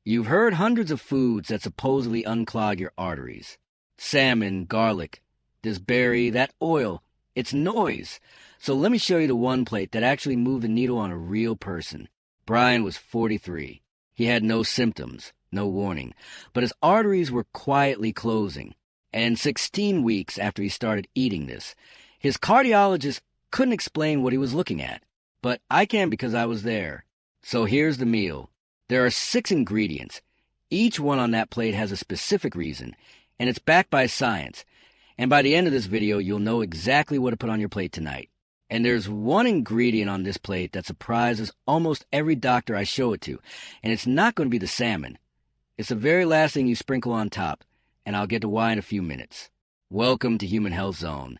You've heard hundreds of foods that supposedly unclog your arteries. Salmon, garlic, this berry, that oil. It's noise. So let me show you the one plate that actually moved the needle on a real person. Brian was 43. He had no symptoms, no warning, but his arteries were quietly closing. And 16 weeks after he started eating this, his cardiologist couldn't explain what he was looking at. But I can because I was there. So here's the meal. There are 6 ingredients. Each one on that plate has a specific reason, and it's backed by science. And by the end of this video, you'll know exactly what to put on your plate tonight. And there's one ingredient on this plate that surprises almost every doctor I show it to, and it's not going to be the salmon. It's the very last thing you sprinkle on top, and I'll get to why in a few minutes. Welcome to Human Health Zone,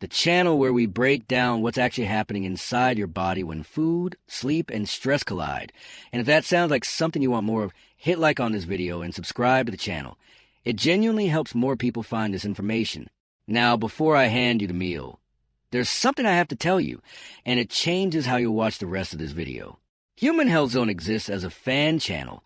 the channel where we break down what's actually happening inside your body when food, sleep, and stress collide. And if that sounds like something you want more of, hit like on this video and subscribe to the channel. It genuinely helps more people find this information. Now, before I hand you the meal, there's something I have to tell you, and it changes how you'll watch the rest of this video. Human Health Zone exists as a fan channel,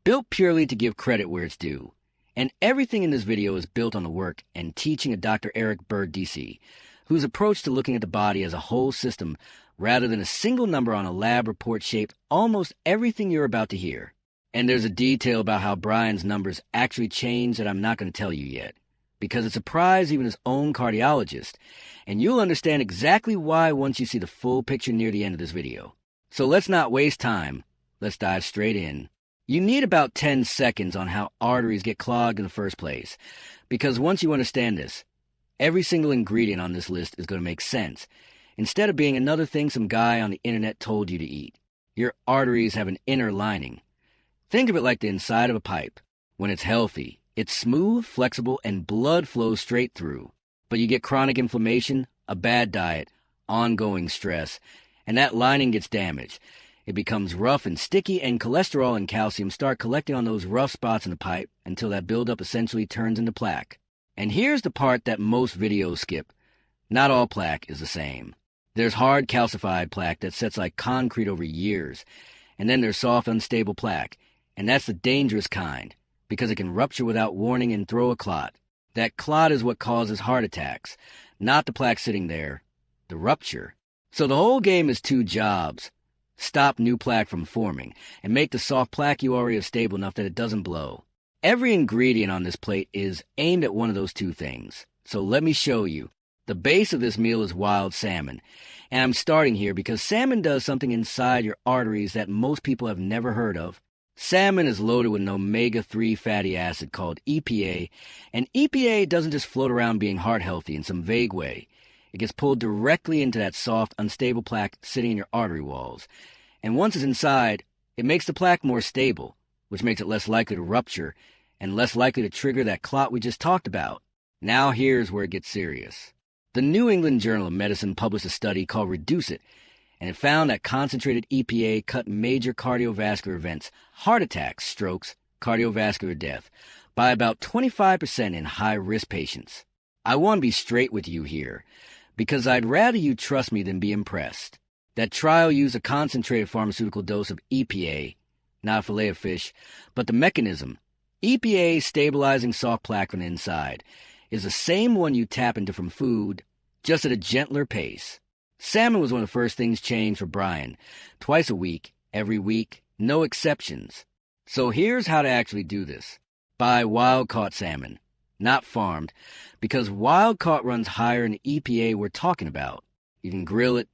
built purely to give credit where it's due. And everything in this video is built on the work and teaching of Dr. Berg, DC, whose approach to looking at the body as a whole system rather than a single number on a lab report shaped almost everything you're about to hear. And there's a detail about how Brian's numbers actually changed that I'm not going to tell you yet, because it surprised even his own cardiologist, and you'll understand exactly why once you see the full picture near the end of this video. So let's not waste time. Let's dive straight in. You need about 10 seconds on how arteries get clogged in the first place, because once you understand this, every single ingredient on this list is going to make sense, instead of being another thing some guy on the internet told you to eat. Your arteries have an inner lining. Think of it like the inside of a pipe. When it's healthy, it's smooth, flexible, and blood flows straight through. But you get chronic inflammation, a bad diet, ongoing stress, and that lining gets damaged. It becomes rough and sticky, and cholesterol and calcium start collecting on those rough spots in the pipe until that buildup essentially turns into plaque. And here's the part that most videos skip. Not all plaque is the same. There's hard calcified plaque that sets like concrete over years, and then there's soft, unstable plaque, and that's the dangerous kind, because it can rupture without warning and throw a clot. That clot is what causes heart attacks, not the plaque sitting there, the rupture. So the whole game is 2 jobs. Stop new plaque from forming, and make the soft plaque you already have stable enough that it doesn't blow. Every ingredient on this plate is aimed at one of those 2 things. So let me show you. The base of this meal is wild salmon, and I'm starting here because salmon does something inside your arteries that most people have never heard of. Salmon is loaded with an omega-3 fatty acid called EPA, and EPA doesn't just float around being heart healthy in some vague way. It gets pulled directly into that soft, unstable plaque sitting in your artery walls. And once it's inside, it makes the plaque more stable, which makes it less likely to rupture and less likely to trigger that clot we just talked about. Now here's where it gets serious. The New England Journal of Medicine published a study called Reduce It, and it found that concentrated EPA cut major cardiovascular events, heart attacks, strokes, cardiovascular death, by about 25% in high-risk patients. I want to be straight with you here, because I'd rather you trust me than be impressed. That trial used a concentrated pharmaceutical dose of EPA, not a fillet of fish, but the mechanism, EPA stabilizing soft plaque from the inside, is the same one you tap into from food, just at a gentler pace. Salmon was one of the first things changed for Brian. Twice a week, every week, no exceptions. So here's how to actually do this. Buy wild-caught salmon, not farmed, because wild-caught runs higher in the EPA we're talking about. You can grill it,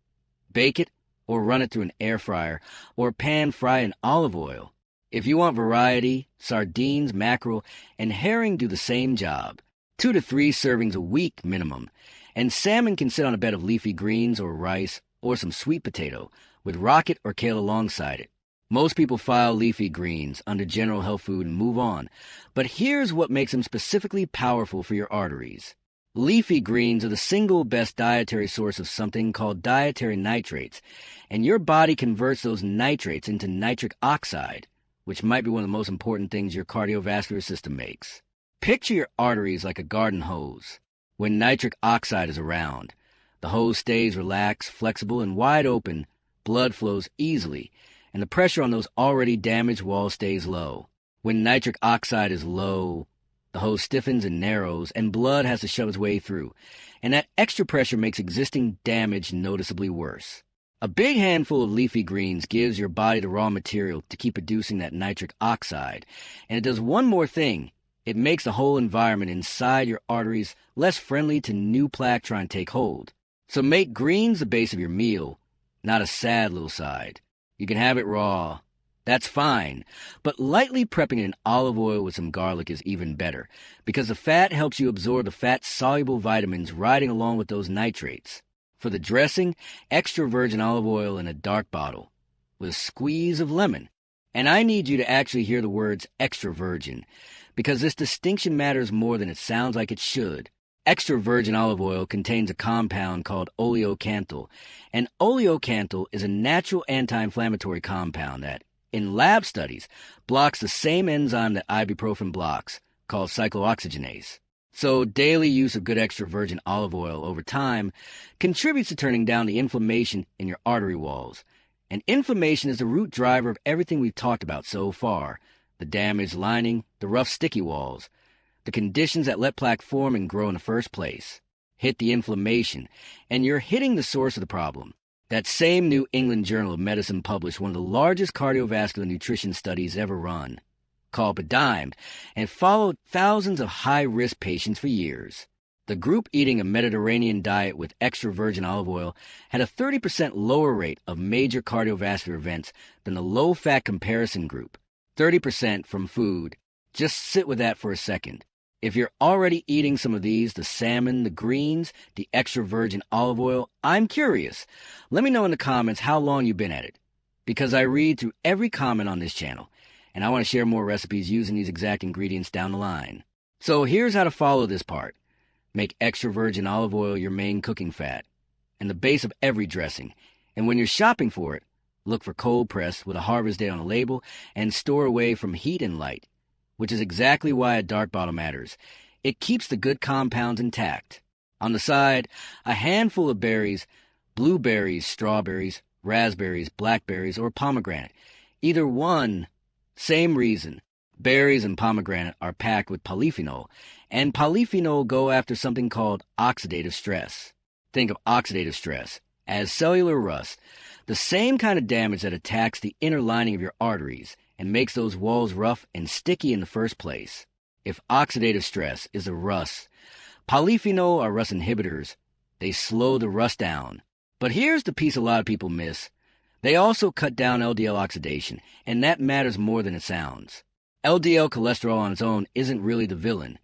bake it, or run it through an air fryer, or pan fry in olive oil. If you want variety, sardines, mackerel, and herring do the same job. 2 to 3 servings a week minimum. And salmon can sit on a bed of leafy greens or rice or some sweet potato with rocket or kale alongside it. Most people file leafy greens under general health food and move on. But here's what makes them specifically powerful for your arteries. Leafy greens are the single best dietary source of something called dietary nitrates, and your body converts those nitrates into nitric oxide, which might be one of the most important things your cardiovascular system makes. Picture your arteries like a garden hose. When nitric oxide is around, the hose stays relaxed, flexible, and wide open, blood flows easily, and the pressure on those already damaged walls stays low. When nitric oxide is low, the hose stiffens and narrows, and blood has to shove its way through, and that extra pressure makes existing damage noticeably worse. A big handful of leafy greens gives your body the raw material to keep producing that nitric oxide, and it does one more thing. It makes the whole environment inside your arteries less friendly to new plaque trying to take hold. So make greens the base of your meal, not a sad little side. You can have it raw. That's fine, but lightly prepping it in olive oil with some garlic is even better, because the fat helps you absorb the fat-soluble vitamins riding along with those nitrates. For the dressing, extra virgin olive oil in a dark bottle, with a squeeze of lemon. And I need you to actually hear the words extra virgin, because this distinction matters more than it sounds like it should. Extra virgin olive oil contains a compound called oleocanthal, and oleocanthal is a natural anti-inflammatory compound that, in lab studies, blocks the same enzyme that ibuprofen blocks, called cyclooxygenase. So daily use of good extra virgin olive oil over time contributes to turning down the inflammation in your artery walls. And inflammation is the root driver of everything we've talked about so far: the damaged lining, the rough sticky walls, the conditions that let plaque form and grow in the first place. Hit the inflammation, and you're hitting the source of the problem. That same New England Journal of Medicine published one of the largest cardiovascular nutrition studies ever run, called PREDIMED, and followed thousands of high-risk patients for years. The group eating a Mediterranean diet with extra virgin olive oil had a 30% lower rate of major cardiovascular events than the low-fat comparison group. 30% from food. Just sit with that for a second. If you're already eating some of these, the salmon, the greens, the extra virgin olive oil, I'm curious. Let me know in the comments how long you've been at it, because I read through every comment on this channel, and I want to share more recipes using these exact ingredients down the line. So here's how to follow this part. Make extra virgin olive oil your main cooking fat, and the base of every dressing. And when you're shopping for it, look for cold press with a harvest date on the label and store away from heat and light, which is exactly why a dark bottle matters. It keeps the good compounds intact. On the side, a handful of berries: blueberries, strawberries, raspberries, blackberries, or pomegranate. Either one, same reason. Berries and pomegranate are packed with polyphenol, and polyphenol go after something called oxidative stress. Think of oxidative stress as cellular rust, the same kind of damage that attacks the inner lining of your arteries and makes those walls rough and sticky in the first place. If oxidative stress is the rust, polyphenol are rust inhibitors. They slow the rust down. But here's the piece a lot of people miss. They also cut down LDL oxidation, and that matters more than it sounds. LDL cholesterol on its own isn't really the villain.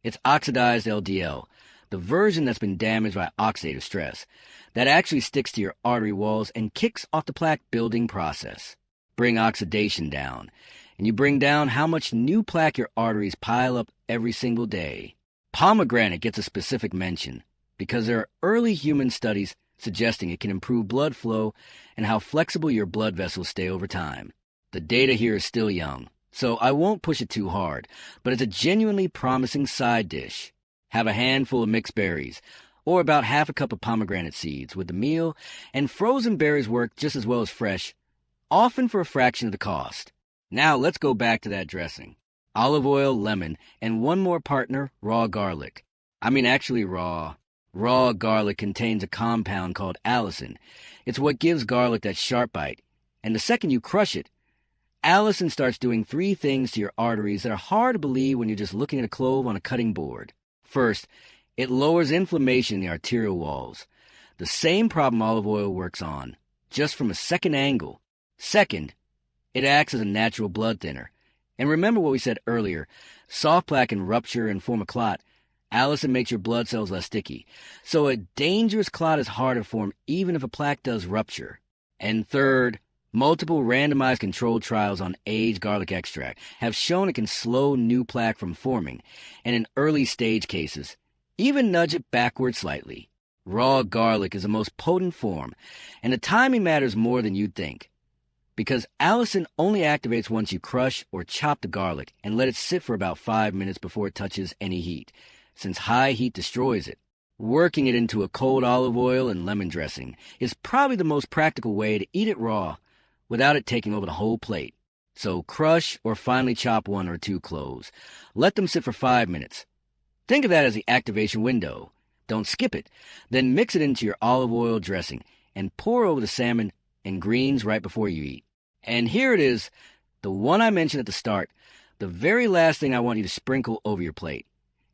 It's oxidized LDL, the version that's been damaged by oxidative stress, that actually sticks to your artery walls and kicks off the plaque building process. Bring oxidation down, and you bring down how much new plaque your arteries pile up every single day. Pomegranate gets a specific mention because there are early human studies suggesting it can improve blood flow and how flexible your blood vessels stay over time. The data here is still young, so I won't push it too hard, but it's a genuinely promising side dish. Have a handful of mixed berries, or about half a cup of pomegranate seeds with the meal, and frozen berries work just as well as fresh, often for a fraction of the cost. Now let's go back to that dressing. Olive oil, lemon, and one more partner, raw garlic. Actually raw. Raw garlic contains a compound called allicin. It's what gives garlic that sharp bite. And the second you crush it, allicin starts doing 3 things to your arteries that are hard to believe when you're just looking at a clove on a cutting board. First, it lowers inflammation in the arterial walls, the same problem olive oil works on, just from a second angle. Second, it acts as a natural blood thinner. And remember what we said earlier, soft plaque can rupture and form a clot. Allicin makes your blood cells less sticky, so a dangerous clot is hard to form even if a plaque does rupture. And third, multiple randomized controlled trials on aged garlic extract have shown it can slow new plaque from forming, and in early stage cases, even nudge it backward slightly. Raw garlic is the most potent form, and the timing matters more than you'd think, because allicin only activates once you crush or chop the garlic and let it sit for about 5 minutes before it touches any heat, since high heat destroys it. Working it into a cold olive oil and lemon dressing is probably the most practical way to eat it raw without it taking over the whole plate. So crush or finely chop 1 or 2 cloves. Let them sit for 5 minutes. Think of that as the activation window. Don't skip it. Then mix it into your olive oil dressing and pour over the salmon and greens right before you eat. And here it is, the one I mentioned at the start, the very last thing I want you to sprinkle over your plate.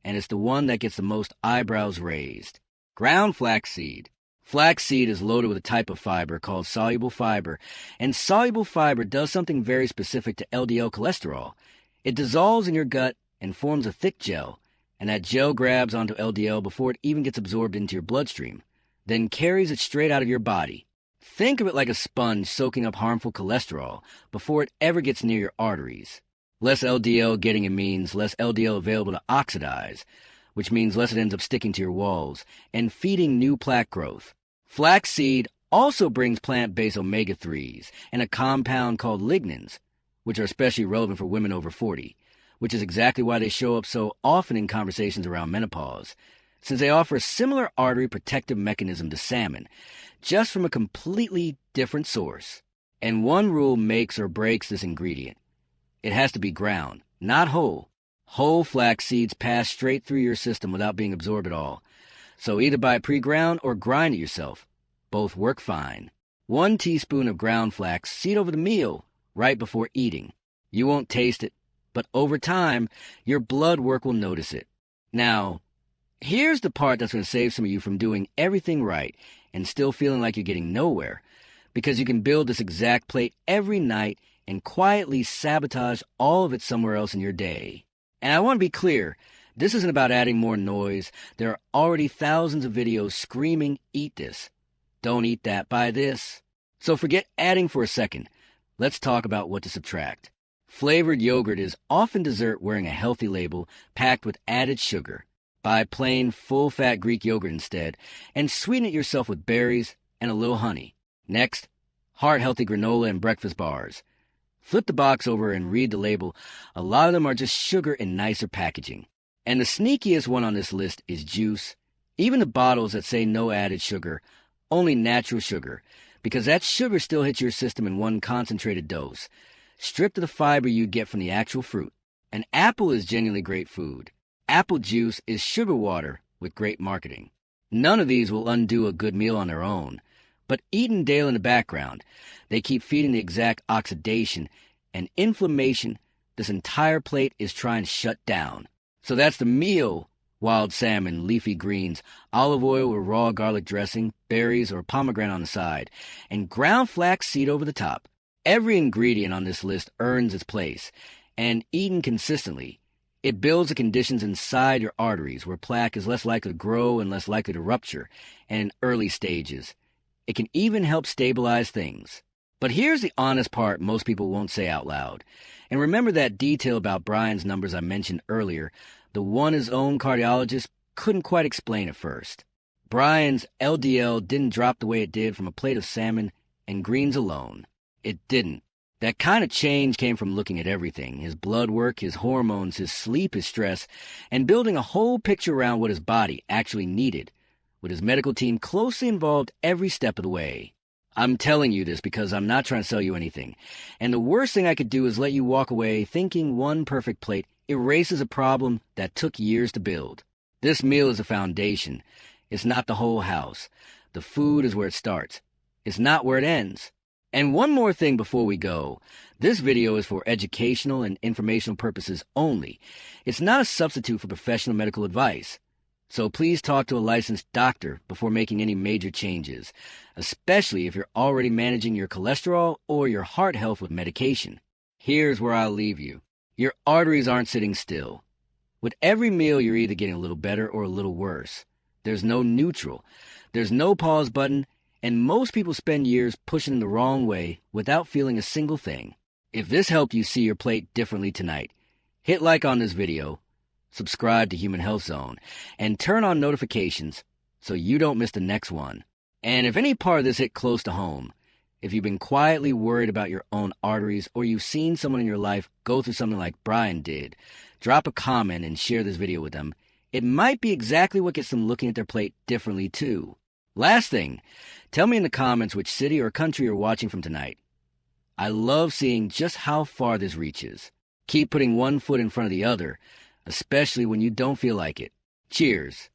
And it's the one that gets the most eyebrows raised. Ground flaxseed. Flaxseed is loaded with a type of fiber called soluble fiber, and soluble fiber does something very specific to LDL cholesterol. It dissolves in your gut and forms a thick gel, and that gel grabs onto LDL before it even gets absorbed into your bloodstream, then carries it straight out of your body. Think of it like a sponge soaking up harmful cholesterol before it ever gets near your arteries. Less LDL getting it means less LDL available to oxidize, which means less it ends up sticking to your walls and feeding new plaque growth. Flaxseed also brings plant-based omega-3s and a compound called lignans, which are especially relevant for women over 40, which is exactly why they show up so often in conversations around menopause, since they offer a similar artery protective mechanism to salmon, just from a completely different source. And one rule makes or breaks this ingredient. It has to be ground, not whole. Whole flax seeds pass straight through your system without being absorbed at all. So either buy it pre-ground or grind it yourself. Both work fine. 1 teaspoon of ground flax seed over the meal right before eating. You won't taste it, but over time, your blood work will notice it. Now, here's the part that's going to save some of you from doing everything right and still feeling like you're getting nowhere, because you can build this exact plate every night and quietly sabotage all of it somewhere else in your day. And I want to be clear, this isn't about adding more noise. There are already thousands of videos screaming, eat this. Don't eat that, buy this. So forget adding for a second. Let's talk about what to subtract. Flavored yogurt is often dessert wearing a healthy label packed with added sugar. Buy plain, full-fat Greek yogurt instead, and sweeten it yourself with berries and a little honey. Next, heart-healthy granola and breakfast bars. Flip the box over and read the label. A lot of them are just sugar in nicer packaging. And the sneakiest one on this list is juice. Even the bottles that say no added sugar, only natural sugar, because that sugar still hits your system in one concentrated dose, stripped of the fiber you get from the actual fruit. An apple is genuinely great food. Apple juice is sugar water with great marketing. None of these will undo a good meal on their own, but eaten daily in the background, they keep feeding the exact oxidation and inflammation this entire plate is trying to shut down. So that's the meal: wild salmon, leafy greens, olive oil with raw garlic dressing, berries or pomegranate on the side, and ground flax seed over the top. Every ingredient on this list earns its place, and eaten consistently, it builds the conditions inside your arteries where plaque is less likely to grow and less likely to rupture, and in early stages, it can even help stabilize things. But here's the honest part most people won't say out loud. And remember that detail about Brian's numbers I mentioned earlier, the one his own cardiologist couldn't quite explain at first. Brian's LDL didn't drop the way it did from a plate of salmon and greens alone. It didn't. That kind of change came from looking at everything: his blood work, his hormones, his sleep, his stress, and building a whole picture around what his body actually needed, with his medical team closely involved every step of the way. I'm telling you this because I'm not trying to sell you anything, and the worst thing I could do is let you walk away thinking one perfect plate erases a problem that took years to build. This meal is a foundation. It's not the whole house. The food is where it starts. It's not where it ends. And one more thing before we go. This video is for educational and informational purposes only. It's not a substitute for professional medical advice. So please talk to a licensed doctor before making any major changes, especially if you're already managing your cholesterol or your heart health with medication. Here's where I'll leave you. Your arteries aren't sitting still. With every meal, you're either getting a little better or a little worse. There's no neutral. There's no pause button, and most people spend years pushing the wrong way without feeling a single thing. If this helped you see your plate differently tonight, hit like on this video, subscribe to Human Health Zone, and turn on notifications so you don't miss the next one. And if any part of this hit close to home, if you've been quietly worried about your own arteries or you've seen someone in your life go through something like Brian did, drop a comment and share this video with them. It might be exactly what gets them looking at their plate differently too. Last thing, tell me in the comments which city or country you're watching from tonight. I love seeing just how far this reaches. Keep putting one foot in front of the other, especially when you don't feel like it. Cheers.